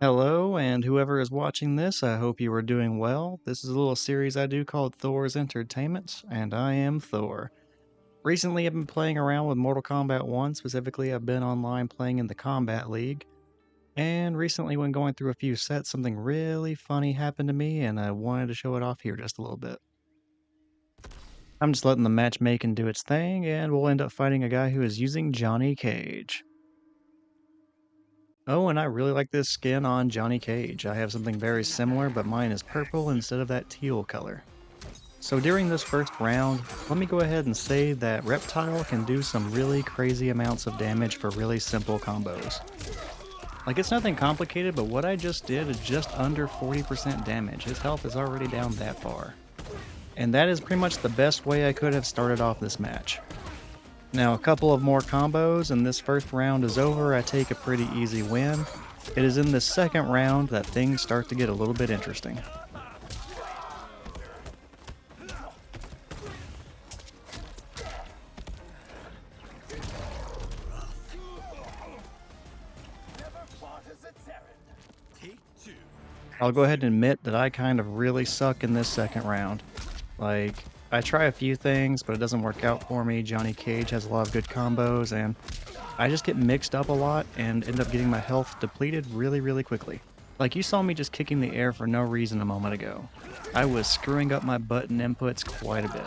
Hello, and whoever is watching this, I hope you are doing well. This is a little series I do called Thor's Entertainment, and I am Thor. Recently, I've been playing around with Mortal Kombat 1. Specifically, I've been online playing in the Kombat League. And recently, when going through a few sets, something really funny happened to me, and I wanted to show it off here just a little bit. I'm just letting the matchmaking do its thing, and we'll end up fighting a guy who is using Johnny Cage. Oh, and I really like this skin on Johnny Cage. I have something very similar, but mine is purple instead of that teal color. So during this first round, let me go ahead and say that Reptile can do some really crazy amounts of damage for really simple combos. Like, it's nothing complicated, but what I just did is just under 40% damage. His health is already down that far. And that is pretty much the best way I could have started off this match. Now, a couple of more combos, and this first round is over. I take a pretty easy win. It is in the second round that things start to get a little bit interesting. I'll go ahead and admit that I kind of really suck in this second round. Like, I try a few things, but it doesn't work out for me. Johnny Cage has a lot of good combos, and I just get mixed up a lot and end up getting my health depleted really quickly. Like, you saw me just kicking the air for no reason a moment ago. I was screwing up my button inputs quite a bit.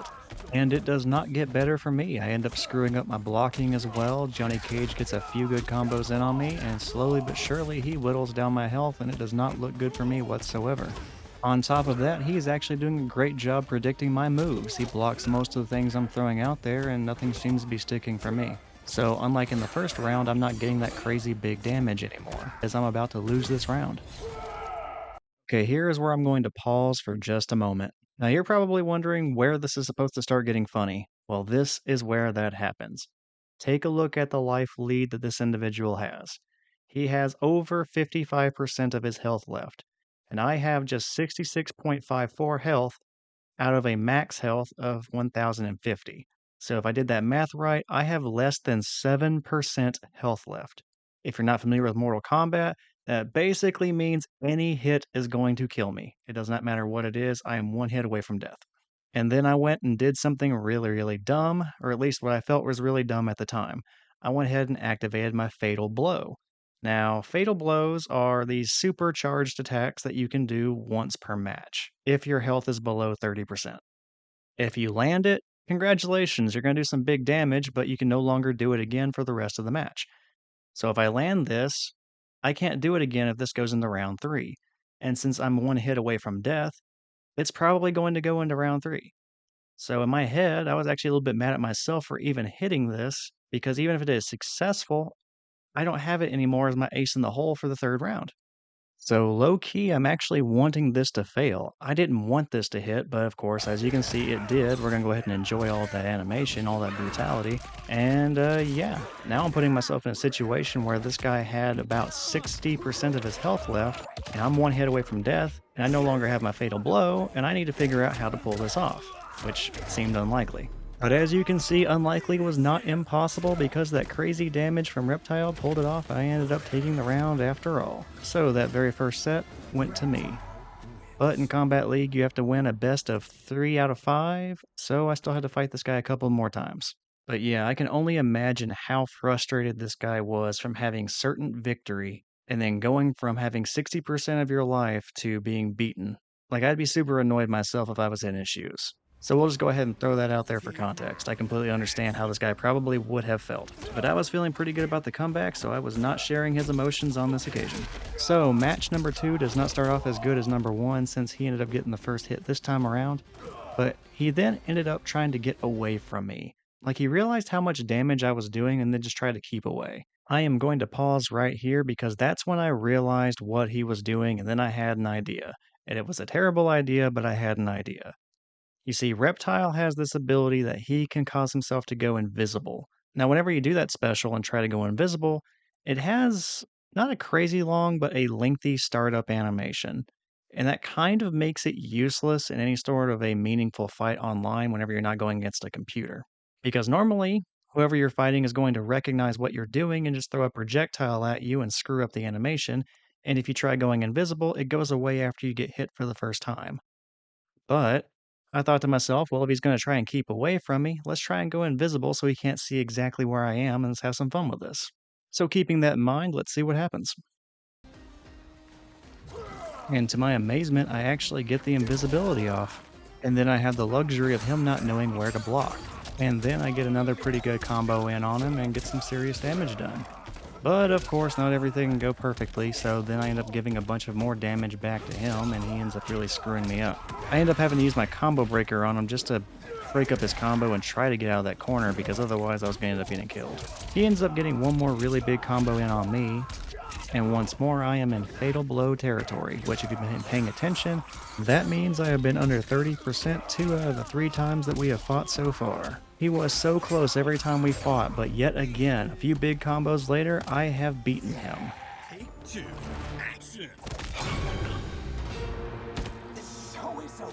And it does not get better for me. I end up screwing up my blocking as well. Johnny Cage gets a few good combos in on me, and slowly but surely he whittles down my health, and it does not look good for me whatsoever. On top of that, he is actually doing a great job predicting my moves. He blocks most of the things I'm throwing out there, and nothing seems to be sticking for me. So unlike in the first round, I'm not getting that crazy big damage anymore, as I'm about to lose this round. Okay, here is where I'm going to pause for just a moment. Now you're probably wondering where this is supposed to start getting funny. Well, this is where that happens. Take a look at the life lead that this individual has. He has over 55% of his health left, and I have just 66.54 health out of a max health of 1050. So if I did that math right, I have less than 7% health left. If you're not familiar with Mortal Kombat, that basically means any hit is going to kill me. It does not matter what it is, I am one hit away from death. And then I went and did something really dumb, or at least what I felt was really dumb at the time. I went ahead and activated my Fatal Blow. Now, Fatal Blows are these supercharged attacks that you can do once per match, if your health is below 30%. If you land it, congratulations, you're going to do some big damage, but you can no longer do it again for the rest of the match. So if I land this, I can't do it again if this goes into round 3. And since I'm one hit away from death, it's probably going to go into round 3. So in my head, I was actually a little bit mad at myself for even hitting this, because even if it is successful, I don't have it anymore as my ace in the hole for the third round. So low key, I'm actually wanting this to fail. I didn't want this to hit, but of course, as you can see, it did. We're gonna go ahead and enjoy all of that animation, all that brutality. And yeah, now I'm putting myself in a situation where this guy had about 60% of his health left, and I'm one hit away from death, and I no longer have my fatal blow, and I need to figure out how to pull this off, which seemed unlikely. But as you can see, unlikely was not impossible because that crazy damage from Reptile pulled it off. I ended up taking the round after all. So that very first set went to me. But in Kombat League, you have to win a best of 3 out of 5, so I still had to fight this guy a couple more times. But yeah, I can only imagine how frustrated this guy was from having certain victory and then going from having 60% of your life to being beaten. Like, I'd be super annoyed myself if I was in his shoes. So we'll just go ahead and throw that out there for context. I completely understand how this guy probably would have felt. But I was feeling pretty good about the comeback, so I was not sharing his emotions on this occasion. So match number 2 does not start off as good as number 1 since he ended up getting the first hit this time around. But he then ended up trying to get away from me. Like, he realized how much damage I was doing and then just tried to keep away. I am going to pause right here because that's when I realized what he was doing, and then I had an idea. And it was a terrible idea, but I had an idea. You see, Reptile has this ability that he can cause himself to go invisible. Now, whenever you do that special and try to go invisible, it has not a crazy long, but a lengthy startup animation. And that kind of makes it useless in any sort of a meaningful fight online whenever you're not going against a computer. Because normally, whoever you're fighting is going to recognize what you're doing and just throw a projectile at you and screw up the animation, And if you try going invisible, it goes away after you get hit for the first time. But I thought to myself, well, if he's going to try and keep away from me, let's try and go invisible so he can't see exactly where I am and let's have some fun with this. So, keeping that in mind, let's see what happens. And to my amazement, I actually get the invisibility off. And then I have the luxury of him not knowing where to block. And then I get another pretty good combo in on him and get some serious damage done. But of course, not everything can go perfectly, so then I end up giving a bunch of more damage back to him, and he ends up really screwing me up. I end up having to use my combo breaker on him just to break up his combo and try to get out of that corner, because otherwise I was going to end up getting killed. He ends up getting one more really big combo in on me, and once more I am in fatal blow territory, which if you've been paying attention, that means I have been under 30% 2 out of the 3 times that we have fought so far. He was so close every time we fought, but yet again, a few big combos later, I have beaten him. Take 2, action! So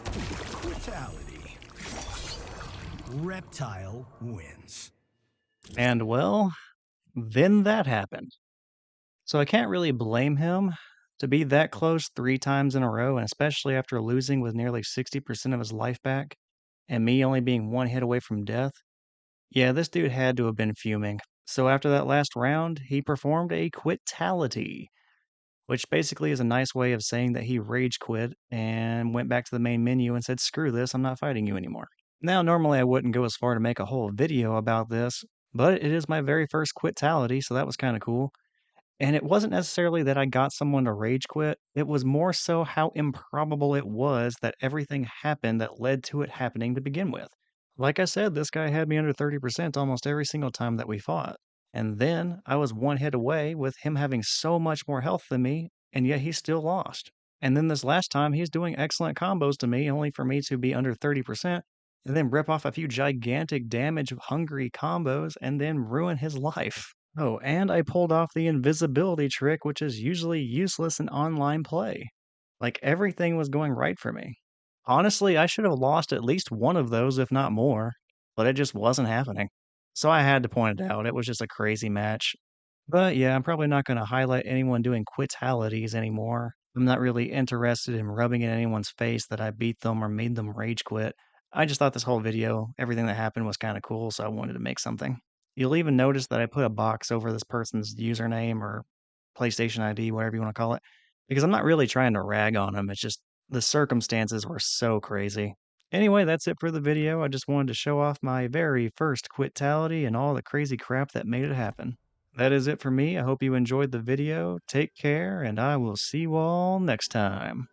Quitality. Reptile wins. And well, then that happened. So I can't really blame him to be that close 3 times in a row, and especially after losing with nearly 60% of his life back, and me only being 1 hit away from death. Yeah, this dude had to have been fuming. So after that last round, he performed a quitality, which basically is a nice way of saying that he rage quit and went back to the main menu and said, "Screw this, I'm not fighting you anymore." Now, normally I wouldn't go as far to make a whole video about this, but it is my very first quitality, so that was kind of cool. And it wasn't necessarily that I got someone to rage quit, it was more so how improbable it was that everything happened that led to it happening to begin with. Like I said, this guy had me under 30% almost every single time that we fought. And then I was 1 hit away with him having so much more health than me, and yet he still lost. And then this last time, he's doing excellent combos to me, only for me to be under 30%, and then rip off a few gigantic damage hungry combos and then ruin his life. Oh, and I pulled off the invisibility trick, which is usually useless in online play. Like everything was going right for me. Honestly, I should have lost at least one of those, if not more, but it just wasn't happening. So I had to point it out. It was just a crazy match. But yeah, I'm probably not going to highlight anyone doing quitalities anymore. I'm not really interested in rubbing in anyone's face that I beat them or made them rage quit. I just thought this whole video, everything that happened was kind of cool, so I wanted to make something. You'll even notice that I put a box over this person's username or PlayStation ID, whatever you want to call it, because I'm not really trying to rag on them. It's just the circumstances were so crazy. Anyway, that's it for the video. I just wanted to show off my very first quitality and all the crazy crap that made it happen. That is it for me. I hope you enjoyed the video. Take care, and I will see you all next time.